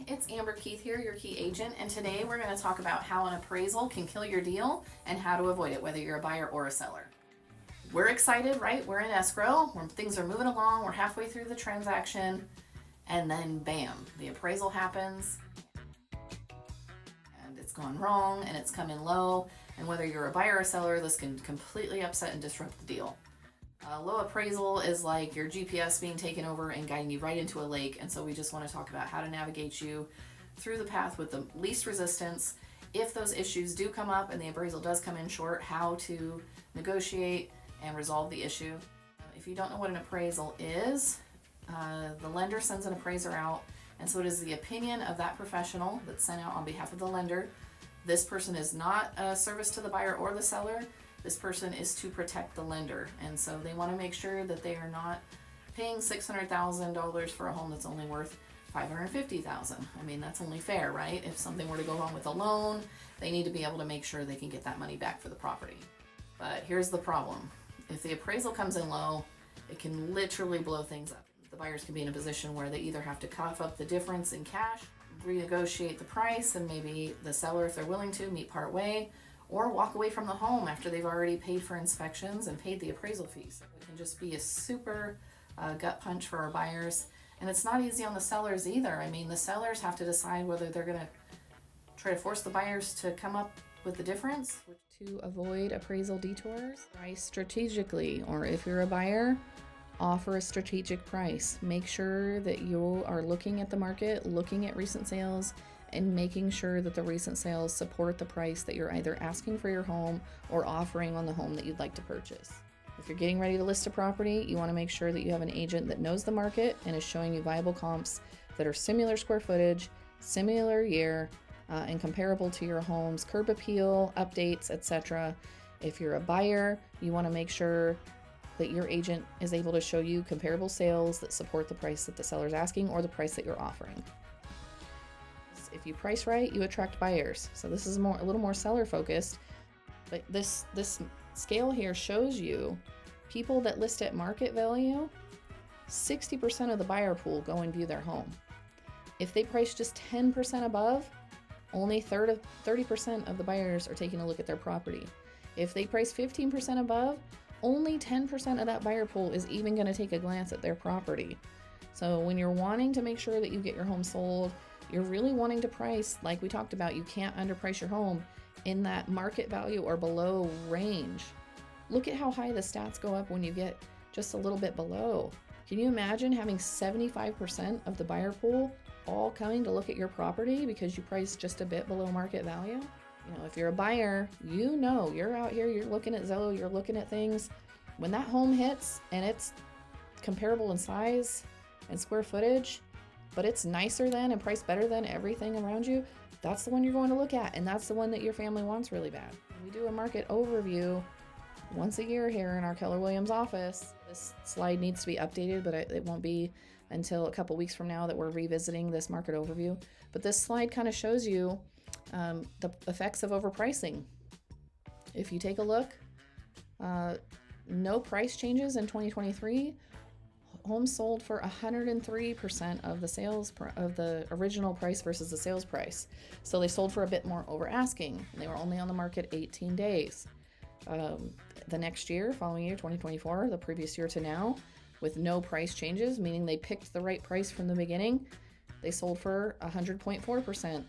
it's Amber Keith here, your key agent, and today we're going to talk about how an appraisal can kill your deal and how to avoid it, whether you're a buyer or a seller. We're excited, right? We're in escrow, things are moving along, we're halfway through the transaction, and then bam, the appraisal happens, and it's gone wrong, and it's come in low, and whether you're a buyer or a seller, this can completely upset and disrupt the deal. Low appraisal is like your GPS being taken over and guiding you right into a lake, and so we just want to talk about how to navigate you through the path with the least resistance. If those issues do come up and the appraisal does come in short, how to negotiate and resolve the issue. If you don't know what an appraisal is, the lender sends an appraiser out, and so it is the opinion of that professional that's sent out on behalf of the lender. This person is not a service to the buyer or the seller. This person is to protect the lender, and so they want to make sure that they are not paying $600,000 for a home that's only worth $550,000. I mean, that's only fair, right? If something were to go wrong with a loan, they need to be able to make sure they can get that money back for the property. But here's the problem. If the appraisal comes in low, it can literally blow things up. The buyers can be in a position where they either have to cough up the difference in cash, renegotiate the price, and maybe the seller, if they're willing to, meet part way, or walk away from the home after they've already paid for inspections and paid the appraisal fees. It can just be a super gut punch for our buyers. And it's not easy on the sellers either. I mean, the sellers have to decide whether they're going to try to force the buyers to come up with the difference. To avoid appraisal detours, price strategically, or if you're a buyer, offer a strategic price. Make sure that you are looking at the market, looking at recent sales, and making sure that the recent sales support the price that you're either asking for your home or offering on the home that you'd like to purchase. If you're getting ready to list a property, you want to make sure that you have an agent that knows the market and is showing you viable comps that are similar square footage, similar year, and comparable to your home's curb appeal, updates, etc. If you're a buyer, you want to make sure that your agent is able to show you comparable sales that support the price that the seller's asking or the price that you're offering. If you price right, you attract buyers. So this is a little more seller focused, but this scale here shows you people that list at market value, 60% of the buyer pool go and view their home. If they price just 10% above, only 30% of the buyers are taking a look at their property. If they price 15% above, only 10% of that buyer pool is even going to take a glance at their property. So when you're wanting to make sure that you get your home sold, you're really wanting to price, like we talked about, you can't underprice your home in that market value or below range. Look at how high the stats go up when you get just a little bit below. Can you imagine having 75% of the buyer pool all coming to look at your property because you priced just a bit below market value? You know, if you're a buyer, you know, you're out here, you're looking at Zillow, you're looking at things. When that home hits and it's comparable in size and square footage, but it's nicer than and priced better than everything around you, that's the one you're going to look at, and that's the one that your family wants really bad. We do a market overview once a year here in our Keller Williams office. This slide needs to be updated, but it won't be until a couple weeks from now that we're revisiting this market overview. But this slide kind of shows you the effects of overpricing. If you take a look, no price changes in 2023. Homes sold for 103% of the sales of the original price versus the sales price. So they sold for a bit more over asking. They were only on the market 18 days. The next year, following year, 2024, the previous year to now, with no price changes, meaning they picked the right price from the beginning, they sold for 100.4%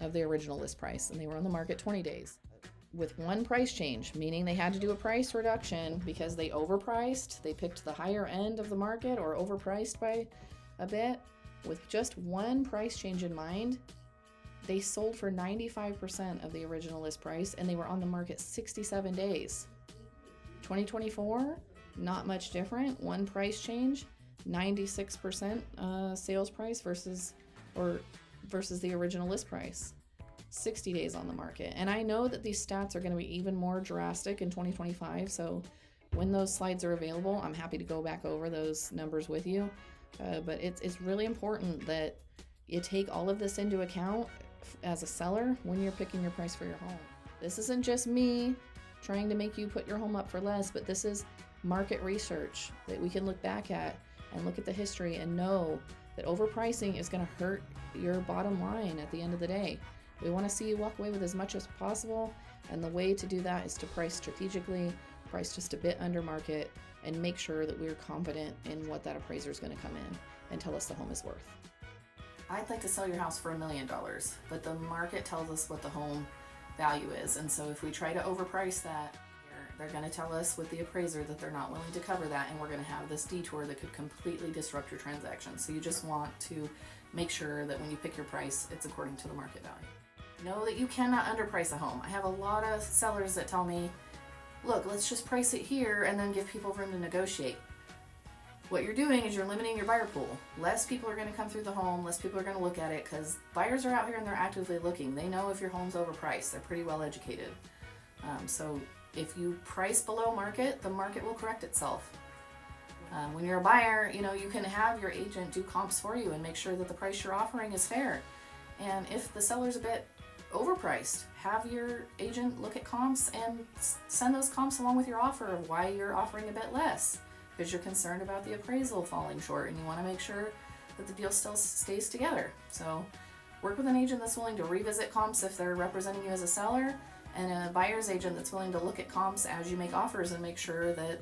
of the original list price, and they were on the market 20 days. With one price change, meaning they had to do a price reduction because they overpriced, they picked the higher end of the market or overpriced by a bit. With just one price change in mind, they sold for 95% of the original list price, and they were on the market 67 days. 2024, not much different. One price change, 96% sales price versus the original list price. 60 days on the market. And I know that these stats are going to be even more drastic in 2025. So when those slides are available, I'm happy to go back over those numbers with you. But it's really important that you take all of this into account as a seller when you're picking your price for your home. This isn't just me trying to make you put your home up for less, but this is market research that we can look back at and look at the history and know that overpricing is going to hurt your bottom line at the end of the day. We want to see you walk away with as much as possible, and the way to do that is to price strategically, price just a bit under market, and make sure that we're confident in what that appraiser is going to come in and tell us the home is worth. I'd like to sell your house for $1 million, but the market tells us what the home value is, and so if we try to overprice that, they're going to tell us with the appraiser that they're not willing to cover that, and we're going to have this detour that could completely disrupt your transaction. So you just want to make sure that when you pick your price, it's according to the market value. Know that you cannot underprice a home. I have a lot of sellers that tell me, look, let's just price it here and then give people room to negotiate. What you're doing is you're limiting your buyer pool. Less people are going to come through the home, less people are going to look at it, because buyers are out here and they're actively looking. They know if your home's overpriced. They're pretty well educated. So if you price below market, the market will correct itself. When you're a buyer, you can have your agent do comps for you and make sure that the price you're offering is fair. And if the seller's a bit overpriced, have your agent look at comps and send those comps along with your offer of why you're offering a bit less, because you're concerned about the appraisal falling short and you want to make sure that the deal still stays together. So work with an agent that's willing to revisit comps if they're representing you as a seller, and a buyer's agent that's willing to look at comps as you make offers and make sure that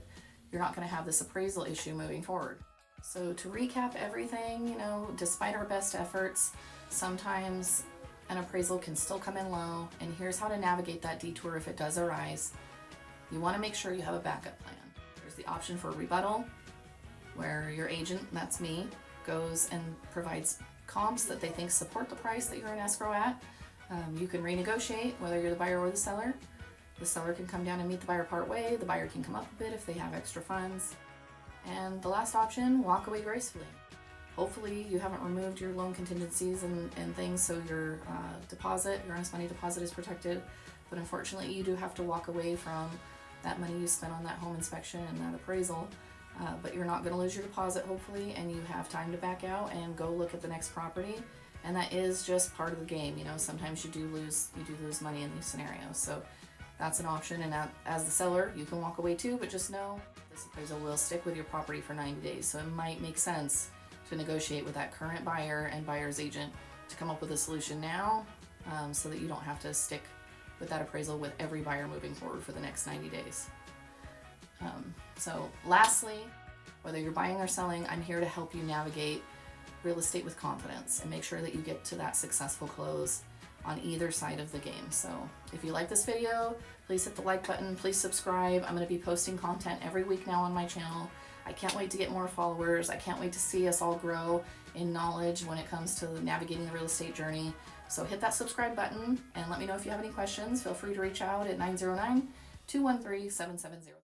you're not going to have this appraisal issue moving forward. So to recap everything, despite our best efforts, sometimes an appraisal can still come in low, and here's how to navigate that detour if it does arise. You want to make sure you have a backup plan. There's the option for rebuttal, where your agent, that's me, goes and provides comps that they think support the price that you're in escrow at. You can renegotiate, whether you're the buyer or the seller. The seller can come down and meet the buyer part way. The buyer can come up a bit if they have extra funds. And the last option, walk away gracefully. Hopefully you haven't removed your loan contingencies and things, so your deposit, your earnest money deposit, is protected. But unfortunately, you do have to walk away from that money you spent on that home inspection and that appraisal. But you're not going to lose your deposit, hopefully, and you have time to back out and go look at the next property. And that is just part of the game. Sometimes you do lose money in these scenarios. So that's an option. And as the seller, you can walk away too, but just know this appraisal will stick with your property for 90 days. So it might make sense to negotiate with that current buyer and buyer's agent to come up with a solution now, so that you don't have to stick with that appraisal with every buyer moving forward for the next 90 days. So lastly, whether you're buying or selling, I'm here to help you navigate real estate with confidence and make sure that you get to that successful close on either side of the game. So if you like this video, please hit the like button, please subscribe. I'm going to be posting content every week now on my channel. I can't wait to get more followers. I can't wait to see us all grow in knowledge when it comes to navigating the real estate journey. So hit that subscribe button and let me know if you have any questions. Feel free to reach out at 909-213-7700.